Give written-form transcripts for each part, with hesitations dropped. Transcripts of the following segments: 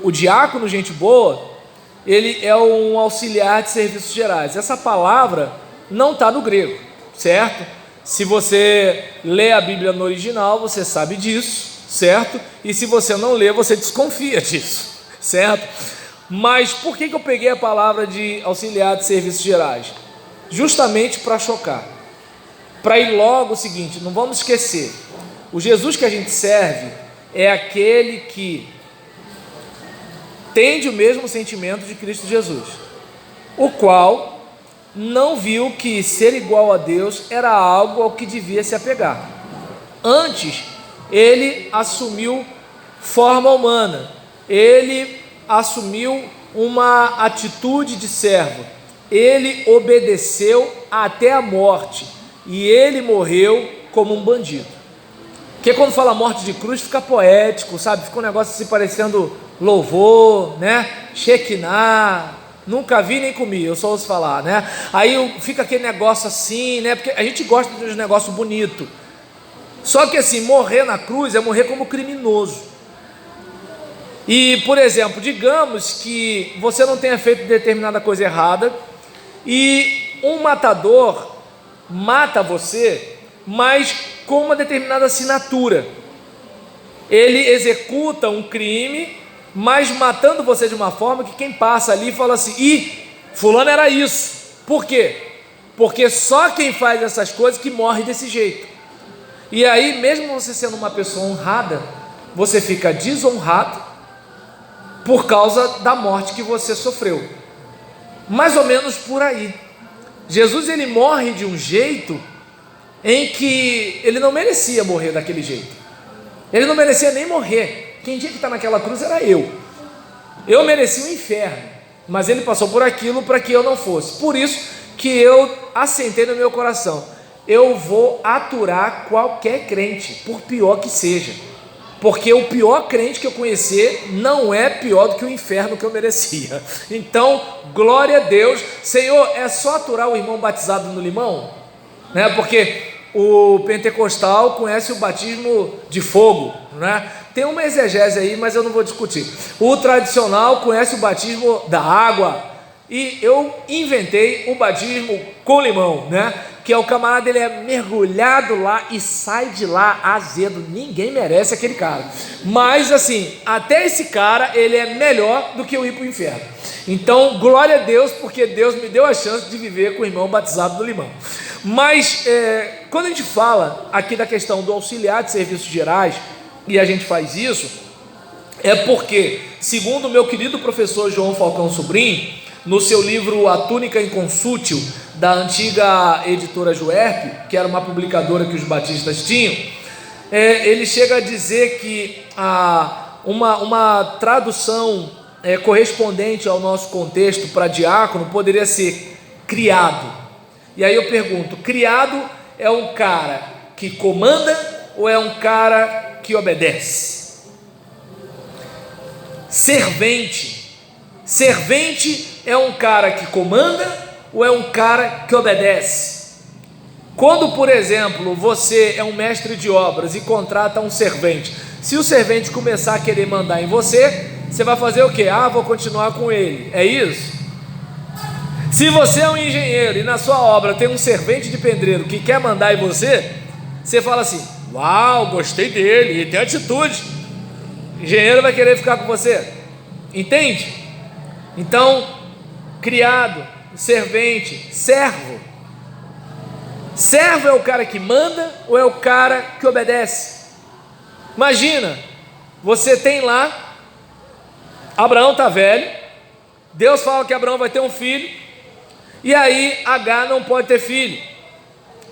O diácono, gente boa, ele é um auxiliar de serviços gerais. Essa palavra não está no grego, certo? Se você lê a Bíblia no original, você sabe disso, certo? E se você não lê, você desconfia disso, certo? Mas por que eu peguei a palavra de auxiliar de serviços gerais? Justamente para chocar, para ir logo o seguinte, não vamos esquecer, o Jesus que a gente serve é aquele que tende o mesmo sentimento de Cristo Jesus, o qual não viu que ser igual a Deus era algo ao que devia se apegar. Antes, ele assumiu forma humana, ele assumiu uma atitude de servo, ele obedeceu até a morte e ele morreu como um bandido. Porque quando fala morte de cruz fica poético, sabe? Fica um negócio assim parecendo louvor, né? Shekinah, nunca vi nem comi, eu só ouço falar, né? Aí fica aquele negócio assim, né? Porque a gente gosta de um negócio bonito. Só que assim, morrer na cruz é morrer como criminoso. E, por exemplo, digamos que você não tenha feito determinada coisa errada e um matador mata você, mas com uma determinada assinatura. Ele executa um crime, mas matando você de uma forma que quem passa ali fala assim: ih, fulano era isso. Por quê? Porque só quem faz essas coisas que morre desse jeito. E aí, mesmo você sendo uma pessoa honrada, você fica desonrado por causa da morte que você sofreu. Mais ou menos por aí. Jesus, ele morre de um jeito em que ele não merecia morrer daquele jeito. Ele não merecia nem morrer. Quem tinha que estar naquela cruz era eu. Eu merecia o inferno, mas ele passou por aquilo para que eu não fosse. Por isso que eu assentei no meu coração: eu vou aturar qualquer crente, por pior que seja, porque o pior crente que eu conhecer não é pior do que o inferno que eu merecia. Então, glória a Deus. Senhor, é só aturar o irmão batizado no limão? Né? Porque o pentecostal conhece o batismo de fogo, né? Tem uma exegese aí, mas eu não vou discutir. O tradicional conhece o batismo da água, e eu inventei o batismo com limão, né? Que é o camarada, ele é mergulhado lá e sai de lá azedo. Ninguém merece aquele cara, mas assim, até esse cara, ele é melhor do que eu ir para o inferno. Então, glória a Deus, porque Deus me deu a chance de viver com o irmão batizado no limão. Mas quando a gente fala aqui da questão do auxiliar de serviços gerais, e a gente faz isso, é porque, segundo o meu querido professor João Falcão Sobrinho, no seu livro A Túnica Inconsútil, da antiga editora Juerp, que era uma publicadora que os batistas tinham, ele chega a dizer que uma tradução correspondente ao nosso contexto para diácono poderia ser criado. E aí eu pergunto: criado é um cara que comanda ou é um cara que obedece? Servente é um cara que comanda ou é um cara que obedece? Quando, por exemplo, você é um mestre de obras e contrata um servente, se o servente começar a querer mandar em você, você vai fazer o quê? Vou continuar com ele, é isso? Se você é um engenheiro e na sua obra tem um servente de pedreiro que quer mandar em você, você fala assim: uau, gostei dele, ele tem atitude. O engenheiro vai querer ficar com você, entende? Então, criado, servente, servo. Servo é o cara que manda ou é o cara que obedece? Imagina, você tem lá, Abraão está velho, Deus fala que Abraão vai ter um filho, e aí Agar não pode ter filho.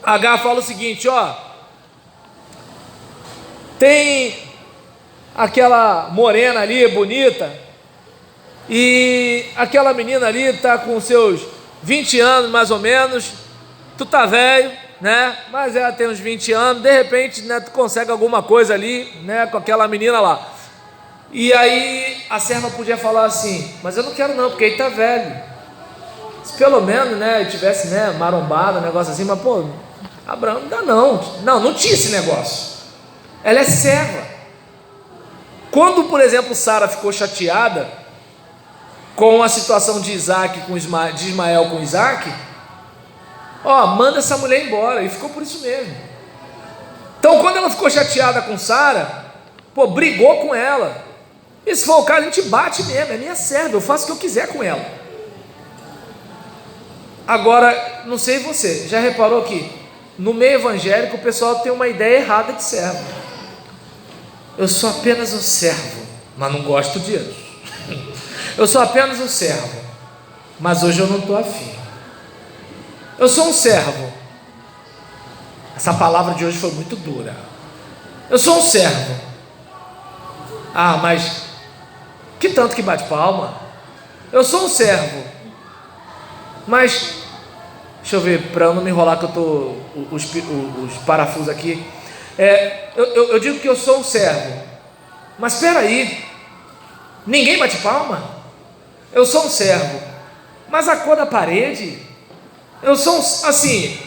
Agar fala o seguinte: tem aquela morena ali, bonita, e aquela menina ali está com seus 20 anos mais ou menos, tu tá velho, né? Mas ela tem uns 20 anos, de repente, né, tu consegue alguma coisa ali, né, com aquela menina lá. E aí a serva podia falar assim: mas eu não quero não, porque ele tá velho. Se pelo menos, né, tivesse, né, marombado, um negócio assim, mas pô, Abraão não dá não tinha esse negócio. Ela é serva. Quando, por exemplo, Sara ficou chateada com a situação de de Ismael com Isaac, manda essa mulher embora, e ficou por isso mesmo. Então, quando ela ficou chateada com Sara, brigou com ela. E se for o caso, a gente bate mesmo, é minha serva, eu faço o que eu quiser com ela. Agora, não sei você, já reparou que no meio evangélico o pessoal tem uma ideia errada de servo. Eu sou apenas um servo, mas não gosto disso. Eu sou apenas um servo, mas hoje eu não estou afim. Eu sou um servo. Essa palavra de hoje foi muito dura. Eu sou um servo. Mas que tanto que bate palma. Eu sou um servo, mas deixa eu ver, para eu não me enrolar, que eu estou os parafusos aqui. Eu digo que eu sou um servo, mas espera aí, ninguém bate palma. Eu sou um servo, mas a cor da parede, eu sou assim.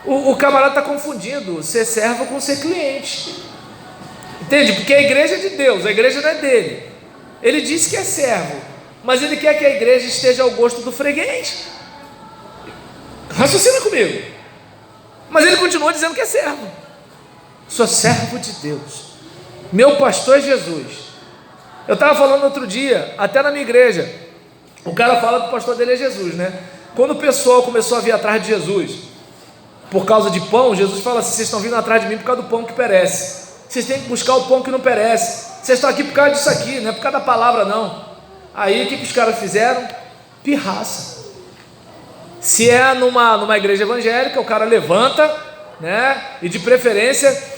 O camarada está confundindo ser servo com ser cliente, entende? Porque a igreja é de Deus, a igreja não é dele. Ele disse que é servo, mas ele quer que a igreja esteja ao gosto do freguês. Raciocina comigo. Mas ele continua dizendo que é servo. Sou servo de Deus, meu pastor é Jesus. Eu estava falando outro dia, até na minha igreja, o cara fala que o pastor dele é Jesus, né? Quando o pessoal começou a vir atrás de Jesus por causa de pão, Jesus fala assim: vocês estão vindo atrás de mim por causa do pão que perece. Vocês têm que buscar o pão que não perece. Vocês estão aqui por causa disso aqui, não é por causa da palavra não. Aí o que os caras fizeram? Pirraça. Se é numa igreja evangélica, o cara levanta, né? E de preferência,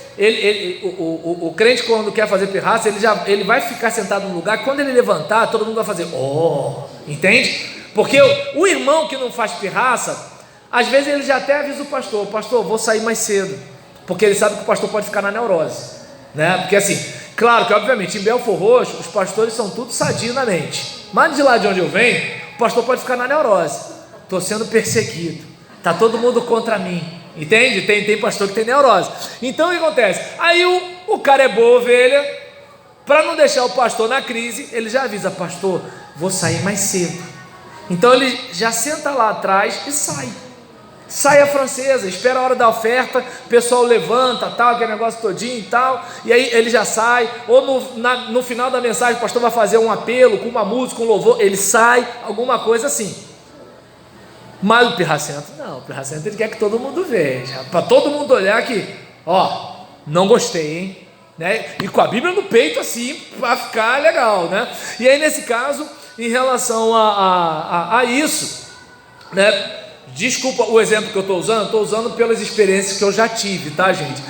o crente, quando quer fazer pirraça, ele vai ficar sentado no lugar. Quando ele levantar, todo mundo vai fazer entende? Porque o irmão que não faz pirraça, às vezes ele já até avisa o pastor: pastor, vou sair mais cedo, porque ele sabe que o pastor pode ficar na neurose, né? Porque assim, claro que obviamente em Belfor Roxo os pastores são tudo sadio na mente, mas de lá de onde eu venho, o pastor pode ficar na neurose. Estou sendo perseguido, está todo mundo contra mim, entende? Tem pastor que tem neurose. Então o que acontece? Aí o cara é boa ovelha, para não deixar o pastor na crise, ele já avisa: pastor, vou sair mais cedo. Então ele já senta lá atrás e sai a francesa, espera a hora da oferta, o pessoal levanta, tal, aquele negócio todinho e tal, e aí ele já sai. Ou no final da mensagem o pastor vai fazer um apelo com uma música, um louvor, ele sai, alguma coisa assim. Mas o pirracento não, o pirracento ele quer que todo mundo veja, para todo mundo olhar que, não gostei, hein? Né? E com a Bíblia no peito assim, para ficar legal, né? E aí nesse caso, em relação a isso, né? Desculpa o exemplo que eu estou usando pelas experiências que eu já tive, tá, gente?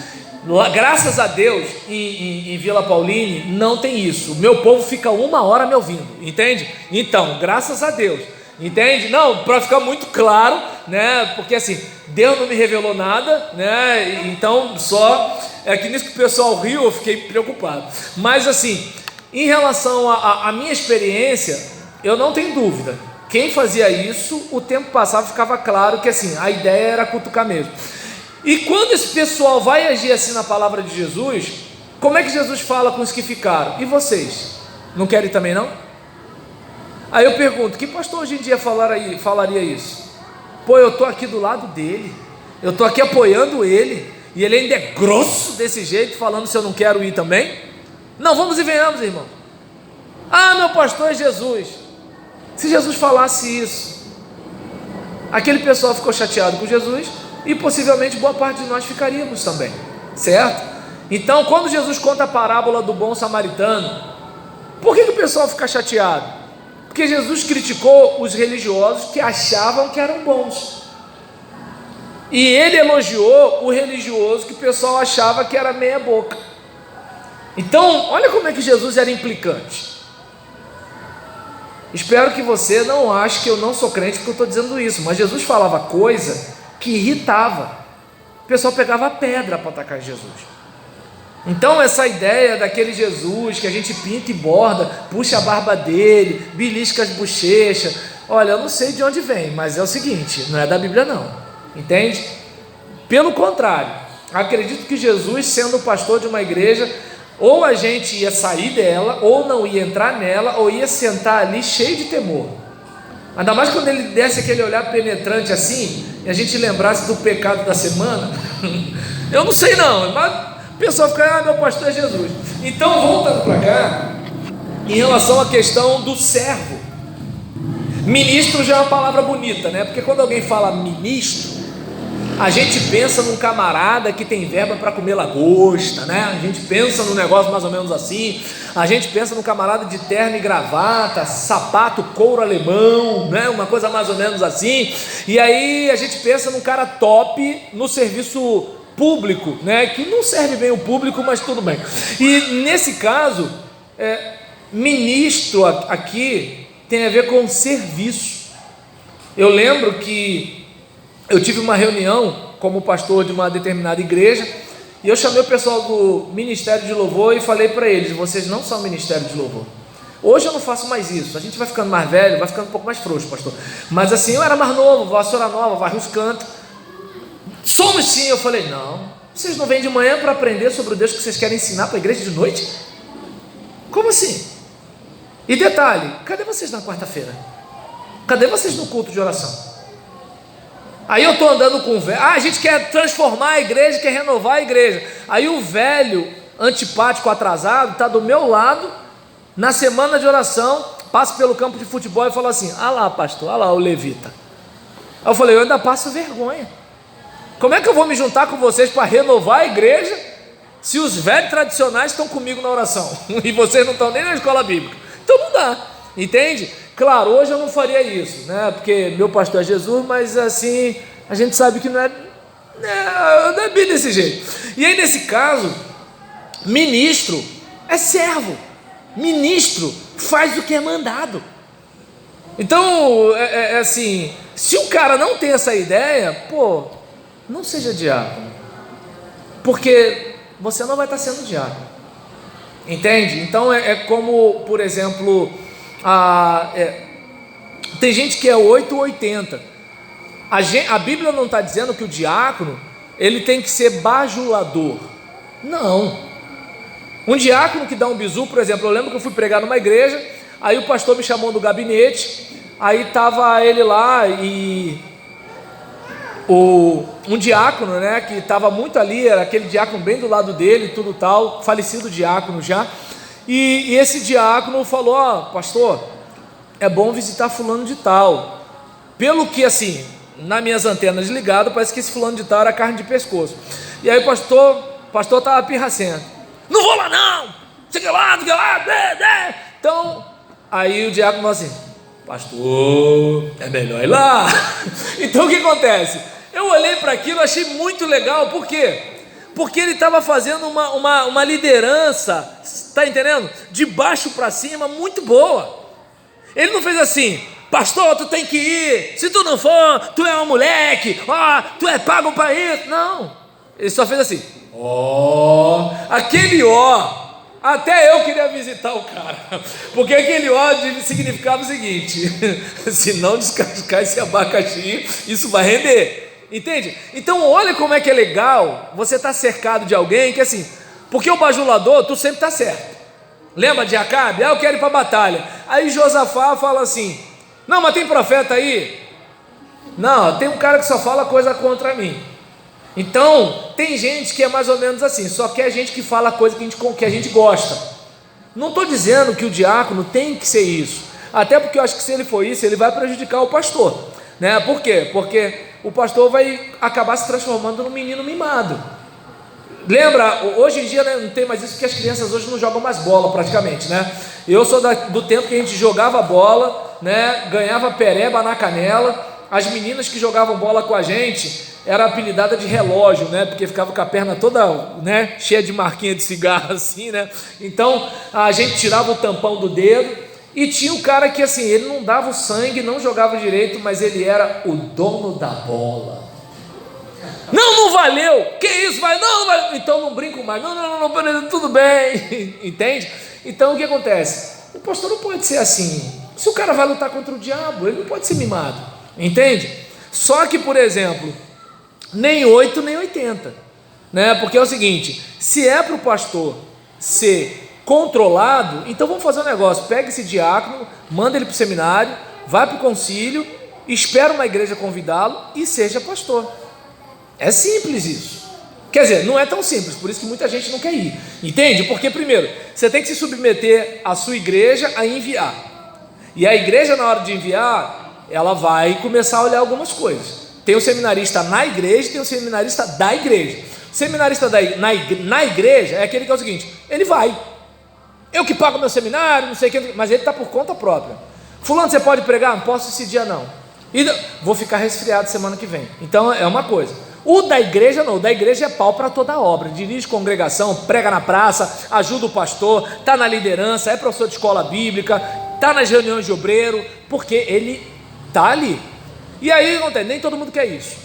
Graças a Deus, em Vila Pauline não tem isso. O meu povo fica 1 hora me ouvindo, entende? Então, graças a Deus, entende? Não, para ficar muito claro, né? Porque assim, Deus não me revelou nada, né? Então, só é que nisso que o pessoal riu, eu fiquei preocupado. Mas assim, em relação à minha experiência, eu não tenho dúvida. Quem fazia isso, o tempo passava, ficava claro que assim, a ideia era cutucar mesmo. E quando esse pessoal vai agir assim na palavra de Jesus, como é que Jesus fala com os que ficaram? E vocês? Não querem também não? Aí eu pergunto: que pastor hoje em dia falaria isso? Eu estou aqui do lado dele, eu estou aqui apoiando ele, e ele ainda é grosso desse jeito, falando se eu não quero ir também? Não, vamos e venhamos, irmão. Meu pastor é Jesus. Se Jesus falasse isso, aquele pessoal ficou chateado com Jesus, e possivelmente boa parte de nós ficaríamos também, certo? Então, quando Jesus conta a parábola do bom samaritano, por que o pessoal fica chateado? Porque Jesus criticou os religiosos que achavam que eram bons, e ele elogiou o religioso que o pessoal achava que era meia boca. Então, olha como é que Jesus era implicante. Espero que você não ache que eu não sou crente porque eu estou dizendo isso, mas Jesus falava coisa que irritava. O pessoal pegava pedra para atacar Jesus. Então essa ideia daquele Jesus que a gente pinta e borda, puxa a barba dele, belisca as bochechas, olha, eu não sei de onde vem, mas é o seguinte, não é da Bíblia não, entende? Pelo contrário, acredito que Jesus, sendo o pastor de uma igreja, Ou a gente ia sair dela, ou não ia entrar nela, ou ia sentar ali cheio de temor. Ainda mais quando ele desse aquele olhar penetrante assim, e a gente lembrasse do pecado da semana. Eu não sei não, mas o pessoal fica, meu pastor é Jesus. Então, voltando para cá, em relação à questão do servo, ministro já é uma palavra bonita, né? Porque quando alguém fala ministro, a gente pensa num camarada que tem verba para comer lagosta, né? A gente pensa num negócio mais ou menos assim. A gente pensa num camarada de terno e gravata, sapato couro alemão, né? Uma coisa mais ou menos assim. E aí a gente pensa num cara top no serviço público, né? Que não serve bem o público, mas tudo bem. E nesse caso, ministro aqui tem a ver com serviço. Eu lembro que eu tive uma reunião como pastor de uma determinada igreja, e eu chamei o pessoal do Ministério de Louvor e falei para eles: vocês não são Ministério de Louvor. Hoje eu não faço mais isso, a gente vai ficando mais velho, vai ficando um pouco mais frouxo, pastor. Mas assim, eu era mais novo, vassoura nova, varre os cantos. Somos sim. Eu falei: não, vocês não vêm de manhã para aprender sobre o Deus que vocês querem ensinar para a igreja de noite? Como assim? E detalhe, cadê vocês na quarta-feira? Cadê vocês no culto de oração? Aí eu estou andando com o velho, a gente quer transformar a igreja, quer renovar a igreja. Aí o velho, antipático, atrasado, está do meu lado, na semana de oração, passa pelo campo de futebol e fala assim: ah lá pastor, ah lá o levita. Aí eu falei: eu ainda passo vergonha. Como é que eu vou me juntar com vocês para renovar a igreja, se os velhos tradicionais estão comigo na oração, e vocês não estão nem na escola bíblica? Então não dá, entende? Claro, hoje eu não faria isso, né? Porque meu pastor é Jesus, mas assim, a gente sabe que não é bem desse jeito. E aí nesse caso, ministro é servo, ministro faz o que é mandado. Então, assim, se o cara não tem essa ideia, pô, não seja diácono, porque você não vai estar sendo diácono, entende? Então é como, por exemplo, tem gente que é 8 ou 80. A Bíblia não está dizendo que o diácono ele tem que ser bajulador. Não. Um diácono que dá um bisu, por exemplo, eu lembro que eu fui pregar numa igreja, aí o pastor me chamou no gabinete, aí estava ele lá e um diácono, né, que estava muito ali, era aquele diácono bem do lado dele, tudo tal, falecido diácono já. E esse diácono falou: ó, pastor, é bom visitar fulano de tal. Pelo que assim, nas minhas antenas ligadas, parece que esse fulano de tal era carne de pescoço. E aí o pastor estava pirracento: não vou lá não, chega lá, Então, aí o diácono falou assim: pastor, é melhor ir lá. Então o que acontece? Eu olhei para aquilo, achei muito legal. Por quê? Porque ele estava fazendo uma liderança, está entendendo? De baixo para cima, muito boa. Ele não fez assim: pastor, tu tem que ir, se tu não for, tu é um moleque, tu é pago para isso. Não, ele só fez assim: aquele até eu queria visitar o cara, porque aquele significava o seguinte: se não descascar esse abacaxi, isso vai render. Entende? Então olha como é que é legal você estar cercado de alguém que assim, porque o bajulador, tu sempre está certo. Lembra de Acabe? Eu quero ir para a batalha. Aí Josafá fala assim: não, mas tem profeta aí? Não, tem um cara que só fala coisa contra mim. Então tem gente que é mais ou menos assim, só quer gente que fala coisa que a gente gosta. Não estou dizendo que o diácono tem que ser isso, até porque eu acho que se ele for isso, ele vai prejudicar o pastor, né? Por quê? Porque o pastor vai acabar se transformando num menino mimado. Lembra, hoje em dia, né, não tem mais isso, porque as crianças hoje não jogam mais bola praticamente, né? Eu sou do tempo que a gente jogava bola, né, ganhava pereba na canela. As meninas que jogavam bola com a gente era apelidada de relógio, né? Porque ficava com a perna toda, né, cheia de marquinha de cigarro assim, né? Então a gente tirava o tampão do dedo. E tinha o cara que assim, ele não dava o sangue, não jogava direito, mas ele era o dono da bola. Não valeu, que isso, vai, não valeu, então não brinco mais, não, tudo bem, entende? Então o que acontece? O pastor não pode ser assim. Se o cara vai lutar contra o diabo, ele não pode ser mimado, entende? Só que, por exemplo, nem 8 nem 80, né? Porque é o seguinte: se é para o pastor ser controlado, então vamos fazer um negócio, pega esse diácono, manda ele para o seminário, vai para o concílio, espera uma igreja convidá-lo e seja pastor. É simples isso. Quer dizer, não é tão simples, por isso que muita gente não quer ir, entende? Porque primeiro, você tem que se submeter à sua igreja a enviar, e a igreja, na hora de enviar, ela vai começar a olhar algumas coisas. Tem o seminarista na igreja, tem o seminarista da igreja. O seminarista na igreja é aquele que é o seguinte: ele vai, eu que pago meu seminário, não sei o que, mas ele está por conta própria. Fulano, você pode pregar? Não posso esse dia não, e vou ficar resfriado semana que vem. Então é uma coisa. O da igreja não, o da igreja é pau para toda a obra, dirige congregação, prega na praça, ajuda o pastor, está na liderança, é professor de escola bíblica, está nas reuniões de obreiro, porque ele está ali. E aí não tem, nem todo mundo quer isso.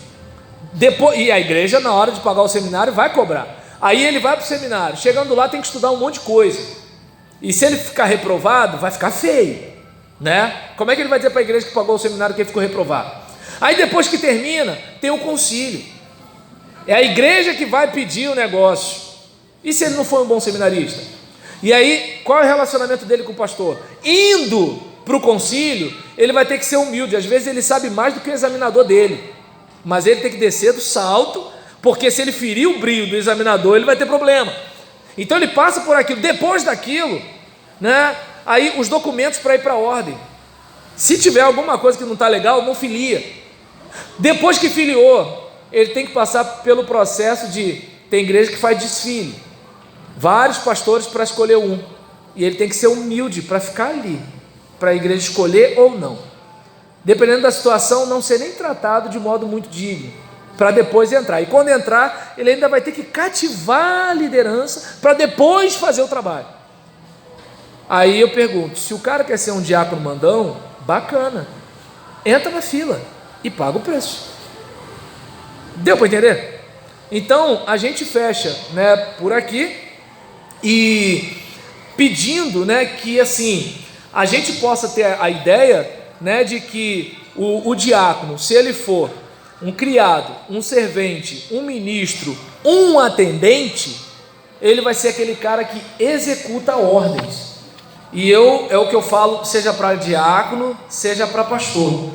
Depois, e a igreja, na hora de pagar o seminário, vai cobrar. Aí ele vai para o seminário, chegando lá tem que estudar um monte de coisa, e se ele ficar reprovado, vai ficar feio, né? Como é que ele vai dizer para a igreja que pagou o seminário que ele ficou reprovado? Aí depois que termina, tem o concílio. É a igreja que vai pedir o negócio. E se ele não for um bom seminarista? E aí, qual é o relacionamento dele com o pastor? Indo para o concílio, ele vai ter que ser humilde. Às vezes ele sabe mais do que o examinador dele, mas ele tem que descer do salto, porque se ele ferir o brilho do examinador, ele vai ter problema. Então ele passa por aquilo. Depois daquilo, né, aí os documentos para ir para a ordem. Se tiver alguma coisa que não está legal, não filia. Depois que filiou, ele tem que passar pelo processo de... Tem igreja que faz desfile, vários pastores para escolher um, e ele tem que ser humilde para ficar ali, para a igreja escolher ou não, dependendo da situação, não ser nem tratado de modo muito digno, para depois entrar. E quando entrar, ele ainda vai ter que cativar a liderança para depois fazer o trabalho. Aí eu pergunto, se o cara quer ser um diácono mandão, bacana, entra na fila e paga o preço. Deu para entender? Então a gente fecha, né, por aqui, e pedindo, né, que assim a gente possa ter a ideia, né, de que o diácono, se ele for um criado, um servente, um ministro, um atendente, ele vai ser aquele cara que executa ordens. E é o que eu falo, seja para diácono, seja para pastor.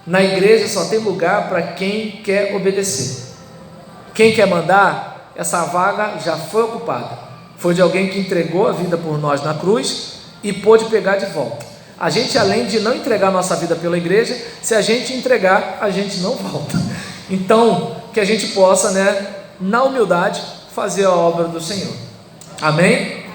Na igreja só tem lugar para quem quer obedecer. Quem quer mandar, essa vaga já foi ocupada. Foi de alguém que entregou a vida por nós na cruz e pôde pegar de volta. A gente, além de não entregar nossa vida pela igreja, se a gente entregar, a gente não volta. Então, que a gente possa, né, na humildade, fazer a obra do Senhor. Amém?